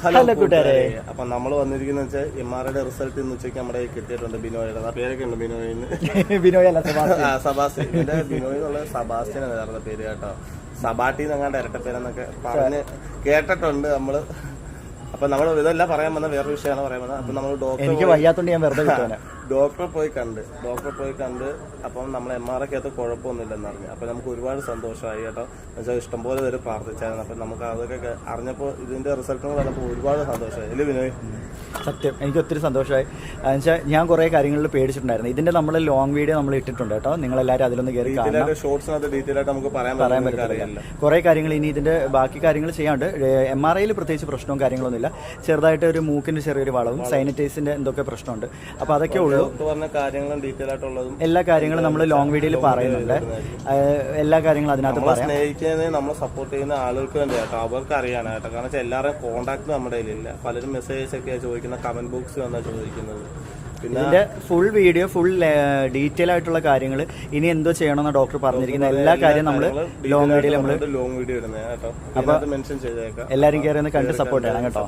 Hello കൂട്ടുകാരെ. അപ്പൊ നമ്മൾ വന്നിരിക്കുന്ന വെച്ചാൽ MRIയുടെ റിസൾട്ട് ഇന്ന് ഉച്ചയ്ക്ക് നമ്മുടെ കിട്ടിയിട്ടുണ്ട്. ബിനോയുടെ പേരൊക്കെ ഉണ്ട്. ബിനോയ് സബാസ്റ്റ്യൻ. ഇതിന്റെ ബിനോയ് എന്നുള്ള സബാസ്റ്റ്യൻ ആണ് യഥാർത്ഥ പേര് കേട്ടോ. സബാട്ടി എന്നങ്ങാണ്ട് ഇരട്ട പേരെന്നൊക്കെ പറഞ്ഞ് കേട്ടിട്ടുണ്ട് നമ്മള്. അപ്പൊ നമ്മൾ ഇതെല്ലാം പറയാൻ വന്ന വേറൊരു വിഷയമാണ് പറയാൻ വന്നത്. അപ്പൊ നമ്മൾ ഡോക്ടറെ പോയി കണ്ട് അപ്പം നമ്മൾ MRIക്കകത്ത് കുഴപ്പമൊന്നുമില്ലെന്ന് അറിഞ്ഞു. അപ്പൊ നമുക്ക് ഒരുപാട് സന്തോഷമായി കേട്ടോ. എന്നുവെച്ചാൽ ഇഷ്ടംപോലെ പേര് പ്രാർത്ഥിച്ചായിരുന്നു. അപ്പൊ നമുക്ക് അതൊക്കെ അറിഞ്ഞപ്പോൾ ഇതിന്റെ റിസൾട്ടുകൾ വന്നപ്പോൾ ഒരുപാട് സന്തോഷമായി. അല്ലേ ബിനോയ്? സത്യം, എനിക്ക് ഒത്തിരി സന്തോഷമായി. എന്നുവെച്ചാൽ ഞാൻ കുറേ കാര്യങ്ങളിൽ പേടിച്ചിട്ടുണ്ടായിരുന്നു. ഇതിന്റെ നമ്മൾ ലോങ് വീഡിയോ നമ്മൾ ഇട്ടിട്ടുണ്ട് കേട്ടോ. നിങ്ങളെല്ലാവരും അതിലൊന്ന് കയറി കാണാം. ഷോർട്സിനകത്ത് ഡീറ്റെയിൽ ആയിട്ട് നമുക്ക് പറയാൻ പറ്റില്ല. കുറേ കാര്യങ്ങൾ ഇനി ഇതിന്റെ ബാക്കി കാര്യങ്ങൾ ചെയ്യാണ്ട്. MRIയിൽ പ്രത്യേകിച്ച് പ്രശ്നവും കാര്യങ്ങളൊന്നുമില്ല. ചെറുതായിട്ട് ഒരു മൂക്കിന്റെ ചെറിയൊരു വളവും സൈനറ്റൈസിന്റെ എന്തൊക്കെ പ്രശ്നമുണ്ട്. അപ്പൊ അതൊക്കെ ഉള്ളൂ. പറഞ്ഞ കാര്യങ്ങളും ഡീറ്റെയിൽ ആയിട്ടുള്ളതും എല്ലാ കാര്യങ്ങളും നമ്മൾ ലോങ് വീഡിയോയിൽ പറയുന്നുണ്ട്. എല്ലാ കാര്യങ്ങളും അതിനകത്ത് പറയാം. സ്നേഹിക്കുന്നതിന് നമ്മളെ സപ്പോർട്ട് ചെയ്യുന്ന ആളുകൾക്ക് വേണ്ടി കേട്ടോ. അവർക്ക് അറിയാനായിട്ടോ. കാരണം വെച്ചാൽ എല്ലാവരുടെയും കോൺടാക്ട് നമ്മുടെ കയ്യിലില്ല. പലരും മെസ്സേജസ് ഒക്കെ ചോദിക്കുന്ന, കമന്റ് ബോക്സ് വന്നാ ചോദിക്കുന്നത്. ഇതിന്റെ ഫുൾ വീഡിയോ, ഫുൾ ഡീറ്റെയിൽ ആയിട്ടുള്ള കാര്യങ്ങൾ ഇനി എന്തോ ചെയ്യണമെന്ന് ഡോക്ടർ പറഞ്ഞിരിക്കുന്ന എല്ലാ കാര്യം നമ്മൾ ലോങ് വീഡിയോ ഇടുന്നത് കേട്ടോ. അപ്പൊ മെൻഷൻ ചെയ്തേക്കാം. എല്ലാവരും കയറി ഒന്ന് കണ്ട് സപ്പോർട്ട് ചെയ്യണം കേട്ടോ.